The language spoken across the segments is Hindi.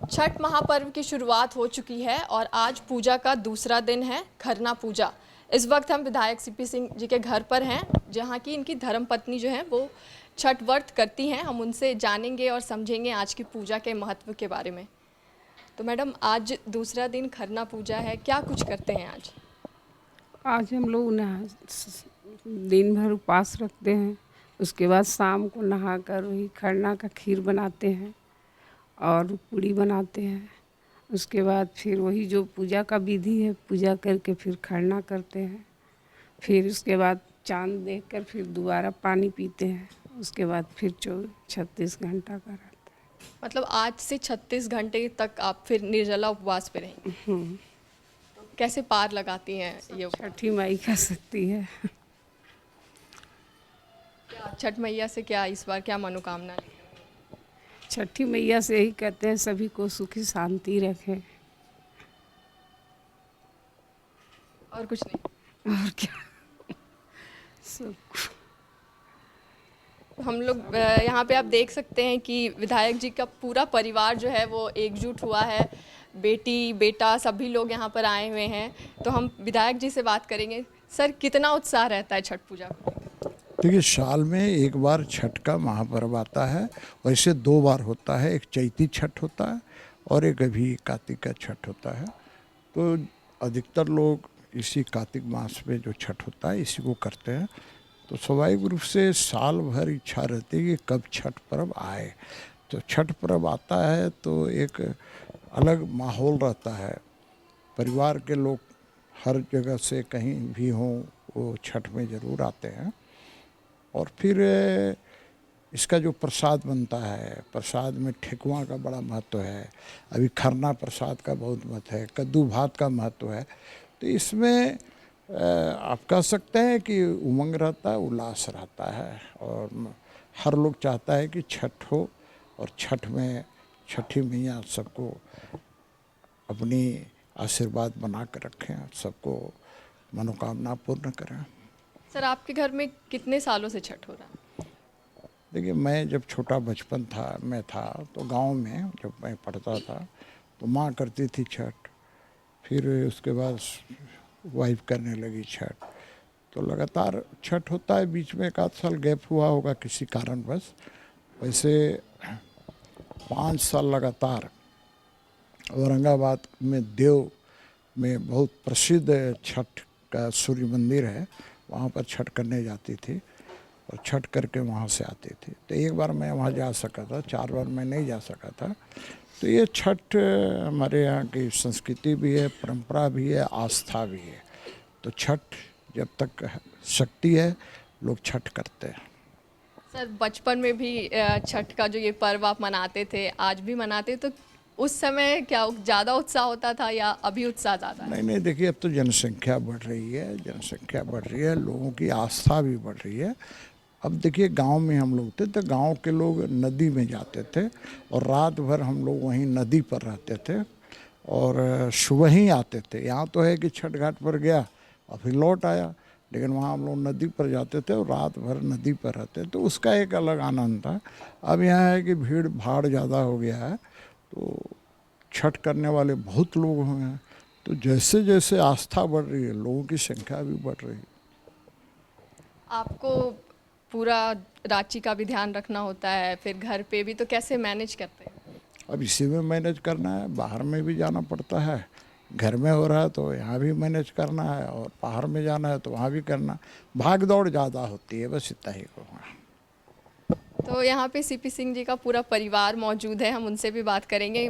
छठ महापर्व की शुरुआत हो चुकी है और आज पूजा का दूसरा दिन है, खरना पूजा। इस वक्त हम विधायक सीपी सिंह जी के घर पर हैं, जहां की इनकी धर्मपत्नी जो है वो छठ व्रत करती हैं। हम उनसे जानेंगे और समझेंगे आज की पूजा के महत्व के बारे में। तो मैडम, आज दूसरा दिन खरना पूजा है, क्या कुछ करते हैं आज? आज हम लोग दिन भर उपवास रखते हैं। उसके बाद शाम को नहाकर वही खरना का खीर बनाते हैं और पूड़ी बनाते हैं। उसके बाद फिर वही जो पूजा का विधि है, पूजा करके फिर खरना करते हैं। फिर उसके बाद चांद देखकर फिर दोबारा पानी पीते हैं। उसके बाद फिर 36 घंटा का रहता है। मतलब आज से 36 घंटे तक आप फिर निर्जला उपवास पे रहेंगे? कैसे पार लगाती हैं ये? छठी माई कर सकती है। क्या छठ मैया से क्या इस बार क्या मनोकामना है? छठी मैया से यही कहते हैं सभी को सुखी शांति रखें। और कुछ नहीं? और क्या सब। हम लोग यहाँ पे आप देख सकते हैं कि विधायक जी का पूरा परिवार जो है वो एकजुट हुआ है। बेटी बेटा सभी लोग यहाँ पर आए हुए हैं। तो हम विधायक जी से बात करेंगे। सर, कितना उत्साह रहता है छठ पूजा को? देखिए, साल में एक बार छठ का महापर्व आता है और इसे 2 बार होता है। एक चैती छठ होता है और एक अभी कार्तिक का छठ होता है। तो अधिकतर लोग इसी कार्तिक मास में जो छठ होता है इसी को करते हैं। तो स्वाभाविक रूप से साल भर इच्छा रहती है कि कब छठ पर्व आए। तो छठ पर्व आता है तो एक अलग माहौल रहता है। परिवार के लोग हर जगह से कहीं भी हों वो छठ में ज़रूर आते हैं। और फिर इसका जो प्रसाद बनता है, प्रसाद में ठेकुआ का बड़ा महत्व है। अभी खरना प्रसाद का बहुत महत्व है, कद्दू भात का महत्व है। तो इसमें आप कह सकते हैं कि उमंग रहता है, उल्लास रहता है और हर लोग चाहता है कि छठ हो और छठ में छठी मैया सबको अपनी आशीर्वाद बना कर रखें, सबको मनोकामना पूर्ण करें। सर, आपके घर में कितने सालों से छठ हो रहा है? देखिए, मैं जब छोटा बचपन था तो गांव में जब मैं पढ़ता था तो माँ करती थी छठ। फिर उसके बाद वाइफ करने लगी छठ। तो लगातार छठ होता है। बीच में 1 आध साल गैप हुआ होगा किसी कारणवश। वैसे 5 साल लगातार औरंगाबाद में देव में बहुत प्रसिद्ध छठ का सूर्य मंदिर है, वहाँ पर छठ करने जाती थी और छठ करके वहाँ से आती थी। तो एक बार मैं वहाँ जा सका था, 4 बार मैं नहीं जा सका था। तो ये छठ हमारे यहाँ की संस्कृति भी है, परंपरा भी है, आस्था भी है। तो छठ जब तक शक्ति है लोग छठ करते हैं। सर, बचपन में भी छठ का जो ये पर्व आप मनाते थे, आज भी मनाते, तो उस समय क्या ज़्यादा उत्साह होता था या अभी उत्साह ज़्यादा है? नहीं, देखिए, अब तो जनसंख्या बढ़ रही है, लोगों की आस्था भी बढ़ रही है। अब देखिए, गांव में हम लोग थे तो गांव के लोग नदी में जाते थे और रात भर हम लोग वहीं नदी पर रहते थे और सुबह ही आते थे। यहाँ तो है कि छठ घाट पर गया और फिर लौट आया, लेकिन वहाँ हम लोग नदी पर जाते थे और रात भर नदी पर रहते, तो उसका एक अलग आनंद था। अब यहाँ है कि भीड़ भाड़ ज़्यादा हो गया है, तो छठ करने वाले बहुत लोग हुए हैं। तो जैसे जैसे आस्था बढ़ रही है, लोगों की संख्या भी बढ़ रही है। आपको पूरा रांची का भी ध्यान रखना होता है, फिर घर पे भी, तो कैसे मैनेज करते हैं? अब इसी में मैनेज करना है, बाहर में भी जाना पड़ता है। घर में हो रहा है तो यहाँ भी मैनेज करना है और बाहर में जाना है तो वहाँ भी करना। भाग दौड़ ज़्यादा होती है, बस इतना ही कहूँगा। तो यहाँ पे सीपी सिंह जी का पूरा परिवार मौजूद है, हम उनसे भी बात करेंगे।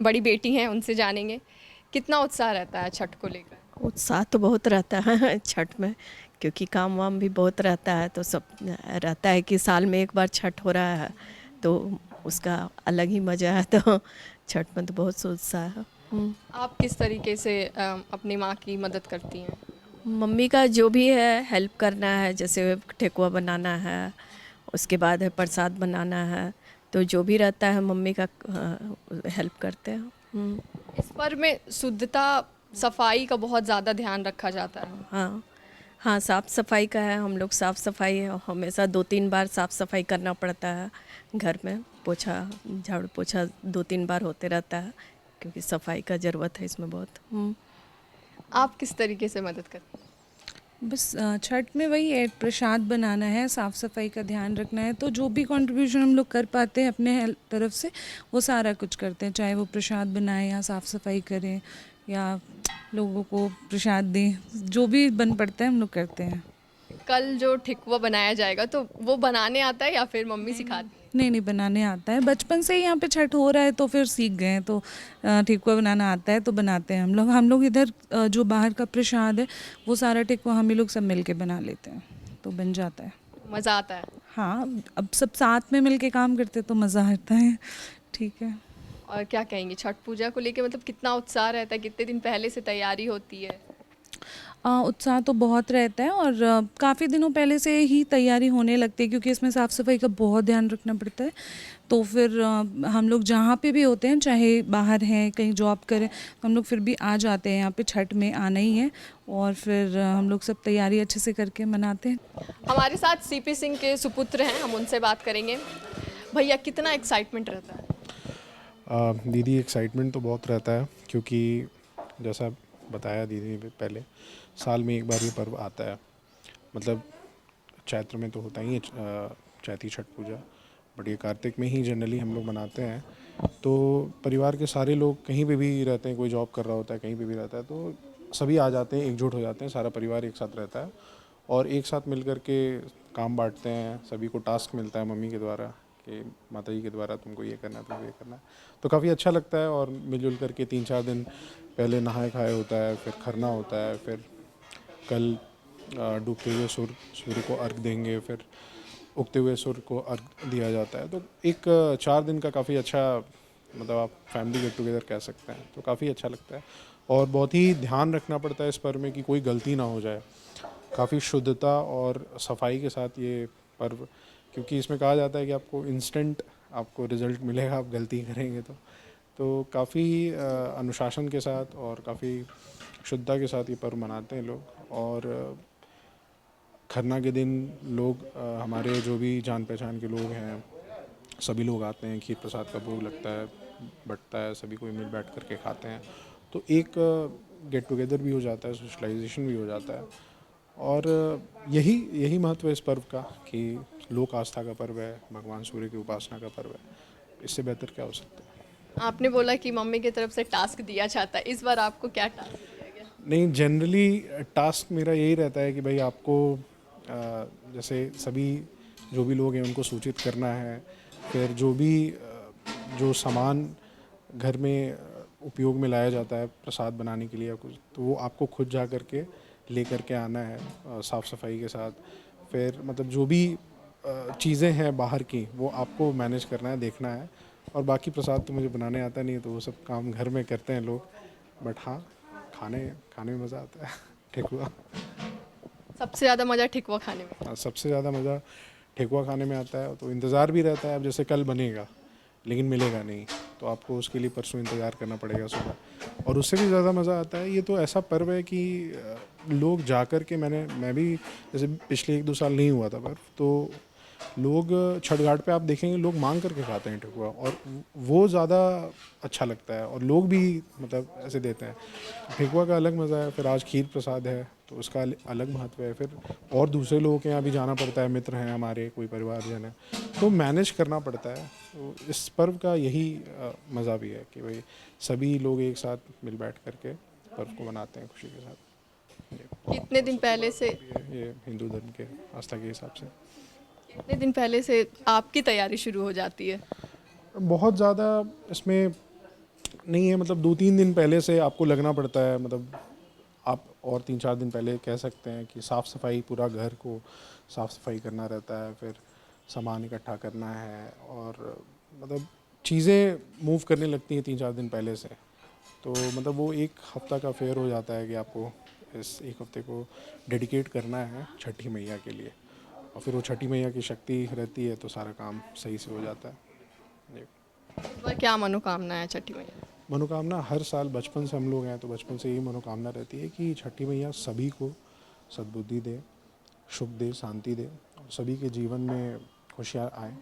बड़ी बेटी हैं, उनसे जानेंगे कितना उत्साह रहता है छठ को लेकर? उत्साह तो बहुत रहता है छठ में, क्योंकि काम वाम भी बहुत रहता है। तो सब रहता है कि साल में एक बार छठ हो रहा है तो उसका अलग ही मज़ा है। तो छठ में तो बहुत उत्साह है। आप किस तरीके से अपनी माँ की मदद करती हैं? मम्मी का जो भी है हेल्प करना है, जैसे ठेकुआ बनाना है, उसके बाद है प्रसाद बनाना है, तो जो भी रहता है मम्मी का हेल्प करते हैं। इस पर्व में शुद्धता सफाई का बहुत ज़्यादा ध्यान रखा जाता है। हाँ हाँ, साफ़ सफाई का है। हम लोग साफ़ सफाई हमेशा 2-3 बार साफ़ सफाई करना पड़ता है घर में। पोछा झाड़ू पोछा 2-3 बार होते रहता है, क्योंकि सफाई का ज़रूरत है इसमें बहुत। आप किस तरीके से मदद करते हैं? बस छठ में वही है, प्रसाद बनाना है, साफ़ सफाई का ध्यान रखना है, तो जो भी कंट्रीब्यूशन हम लोग कर पाते हैं अपने तरफ से वो सारा कुछ करते हैं, चाहे वो प्रसाद बनाएं या साफ़ सफाई करें या लोगों को प्रसाद दें, जो भी बन पड़ता है हम लोग करते हैं। कल जो ठेकुआ बनाया जाएगा तो वो बनाने आता है या फिर मम्मी सिखाती है? नहीं बनाने आता है, बचपन से ही यहाँ पे छठ हो रहा है तो फिर सीख गए हैं, तो ठेकुआ बनाना आता है तो बनाते हैं हम लोग इधर जो बाहर का प्रसाद है वो सारा ठेकुआ हम ही लोग सब मिल के बना लेते हैं, तो बन जाता है। मज़ा आता है। हाँ, अब सब साथ में मिल के काम करते तो मज़ा आता है। ठीक है। और क्या कहेंगी छठ पूजा को लेके, मतलब कितना उत्साह रहता है, कितने दिन पहले से तैयारी होती है? उत्साह तो बहुत रहता है और काफ़ी दिनों पहले से ही तैयारी होने लगती है, क्योंकि इसमें साफ़ सफाई का बहुत ध्यान रखना पड़ता है। तो फिर हम लोग जहाँ पे भी होते हैं, चाहे बाहर हैं कहीं जॉब करें, तो हम लोग फिर भी आ जाते हैं यहाँ पे, छठ में आना ही है, और फिर हम लोग सब तैयारी अच्छे से करके मनाते हैं। हमारे साथ सीपी सिंह के सुपुत्र हैं, हम उनसे बात करेंगे। भैया कितना एक्साइटमेंट रहता है? दीदी एक्साइटमेंट तो बहुत रहता है, क्योंकि जैसा बताया दीदी ने पहले, साल में एक बार ये पर्व आता है। मतलब चैत्र में तो होता ही है चैती छठ पूजा, बट ये कार्तिक में ही जनरली हम लोग मनाते हैं। तो परिवार के सारे लोग कहीं पे भी रहते हैं, कोई जॉब कर रहा होता है, कहीं पे भी रहता है, तो सभी आ जाते हैं, एकजुट हो जाते हैं, सारा परिवार एक साथ रहता है और एक साथ मिल कर के काम बांटते हैं। सभी को टास्क मिलता है मम्मी के द्वारा कि माता जी के द्वारा तुमको ये करना है, तुमको ये करना है, तो काफ़ी अच्छा लगता है। और मिलजुल करके 3-4 दिन पहले नहाए खाए होता है, फिर खरना होता है, फिर कल डूबते हुए सूर्य को अर्घ देंगे, फिर उगते हुए सूर्य को अर्घ दिया जाता है। तो एक 4 दिन का काफ़ी अच्छा, मतलब आप फैमिली गेट टुगेदर कह सकते हैं, तो काफ़ी अच्छा लगता है। और बहुत ही ध्यान रखना पड़ता है इस पर्व में कि कोई गलती ना हो जाए, काफ़ी शुद्धता और सफाई के साथ ये पर्व, क्योंकि इसमें कहा जाता है कि आपको इंस्टेंट आपको रिज़ल्ट मिलेगा आप गलती करेंगे तो काफ़ी अनुशासन के साथ और काफ़ी शुद्धता के साथ ये पर्व मनाते हैं लोग। और खरना के दिन लोग हमारे जो भी जान पहचान के लोग हैं सभी लोग आते हैं, खीर प्रसाद का भोग लगता है, बटता है, सभी कोई मिल बैठ करके खाते हैं, तो एक गेट टुगेदर भी हो जाता है, सोशलाइजेशन भी हो जाता है। और यही महत्व है इस पर्व का कि लोक आस्था का पर्व है, भगवान सूर्य की उपासना का पर्व है, इससे बेहतर क्या हो सकता है। आपने बोला कि मम्मी की तरफ से टास्क दिया जाता है, इस बार आपको क्या टास्क दिया गया? नहीं, जनरली टास्क मेरा यही रहता है कि भाई आपको जैसे सभी जो भी लोग हैं उनको सूचित करना है, फिर जो सामान घर में उपयोग में लाया जाता है प्रसाद बनाने के लिए या कुछ, तो वो आपको खुद जा कर के ले कर के आना है साफ़ सफाई के साथ। फिर मतलब जो भी चीज़ें हैं बाहर की वो आपको मैनेज करना है, देखना है। और बाकी प्रसाद तो मुझे बनाने आता नहीं है, तो वो सब काम घर में करते हैं लोग, बट हाँ खाने में मज़ा आता है। ठेकुआ सबसे ज़्यादा मज़ा ठेकुआ खाने में? सबसे ज़्यादा मज़ा ठेकुआ खाने में आता है। तो इंतज़ार भी रहता है, अब जैसे कल बनेगा लेकिन मिलेगा नहीं, तो आपको उसके लिए परसों इंतज़ार करना पड़ेगा सुबह, और उससे भी ज़्यादा मज़ा आता है। ये तो ऐसा पर्व है कि लोग जा कर के मैं भी जैसे पिछले 1-2 साल नहीं हुआ था पर्व, तो लोग छठ घाट पे आप देखेंगे लोग मांग करके खाते हैं ठेकुआ, और वो ज़्यादा अच्छा लगता है, और लोग भी मतलब ऐसे देते हैं। ठेकुआ का अलग मज़ा है। फिर आज खीर प्रसाद है तो उसका अलग महत्व है। फिर और दूसरे लोगों के यहाँ भी जाना पड़ता है, मित्र हैं हमारे, कोई परिवारजन है, तो मैनेज करना पड़ता है। तो इस पर्व का यही मज़ा भी है कि भाई सभी लोग एक साथ मिल बैठ करके पर्व को मनाते हैं खुशी के साथ। कितने दिन पहले से? ये हिंदू धर्म के आस्था के हिसाब से कितने दिन पहले से आपकी तैयारी शुरू हो जाती है? बहुत ज़्यादा इसमें नहीं है, मतलब 2-3 दिन पहले से आपको लगना पड़ता है। मतलब आप और 3-4 दिन पहले कह सकते हैं कि साफ़ सफाई, पूरा घर को साफ़ सफाई करना रहता है, फिर सामान इकट्ठा करना है, और मतलब चीज़ें मूव करने लगती हैं 3-4 दिन पहले से। तो मतलब वो एक हफ़्ता का फेयर हो जाता है कि आपको इस एक हफ़्ते को डेडिकेट करना है छठी मैया के लिए, और फिर वो छठी मैया की शक्ति रहती है तो सारा काम सही से हो जाता है। जी। इस बार क्या मनोकामना है छठी मैया? मनोकामना हर साल बचपन से हम लोग हैं तो बचपन से यही मनोकामना रहती है कि छठी मैया सभी को सद्बुद्धि दे, सुख दे, शांति दे, और सभी के जीवन में खुशियाँ आए,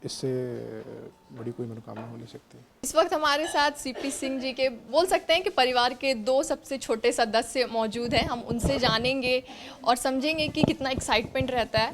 इससे बड़ी कोई मनोकामना हो नहीं सकती। इस वक्त हमारे साथ सीपी सिंह जी के बोल सकते हैं कि परिवार के 2 सबसे छोटे सदस्य मौजूद हैं। हम उनसे जानेंगे और समझेंगे कि कितना एक्साइटमेंट रहता है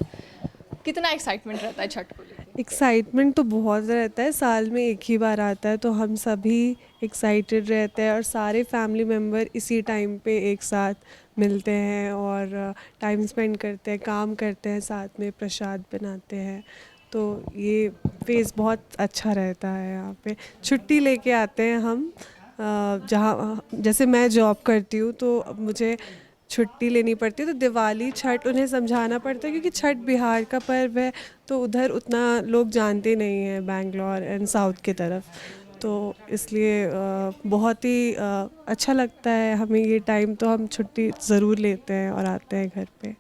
छठ को लेकर। एक्साइटमेंट तो बहुत रहता है, साल में एक ही बार आता है तो हम सभी एक्साइटेड रहते हैं और सारे फैमिली मेम्बर इसी टाइम पे एक साथ मिलते हैं और टाइम स्पेंड करते हैं, काम करते हैं, साथ में प्रसाद बनाते हैं। तो ये फेज़ बहुत अच्छा रहता है। यहाँ पे छुट्टी लेके आते हैं हम, जहाँ जैसे मैं जॉब करती हूँ तो मुझे छुट्टी लेनी पड़ती है, तो दिवाली छठ उन्हें समझाना पड़ता है क्योंकि छठ बिहार का पर्व है तो उधर उतना लोग जानते नहीं हैं बैंगलोर एंड साउथ की तरफ, तो इसलिए बहुत ही अच्छा लगता है हमें ये टाइम। तो हम छुट्टी ज़रूर लेते हैं और आते हैं घर पे।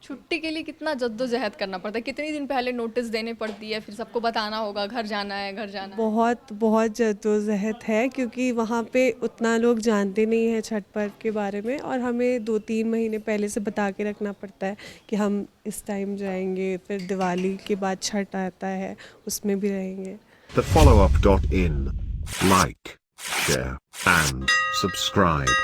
छुट्टी के लिए कितना जद्दोजहद करना पड़ता है, कितने दिन पहले नोटिस देने पड़ती है, फिर सबको बताना होगा घर जाना है। बहुत बहुत जद्दोजहद है क्योंकि वहाँ पे उतना लोग जानते नहीं हैं छठ पर्व के बारे में और हमें 2-3 महीने पहले से बता के रखना पड़ता है कि हम इस टाइम जाएंगे, फिर दिवाली के बाद छठ आता है उसमें भी रहेंगे। The followup.in. Like, share, and subscribe.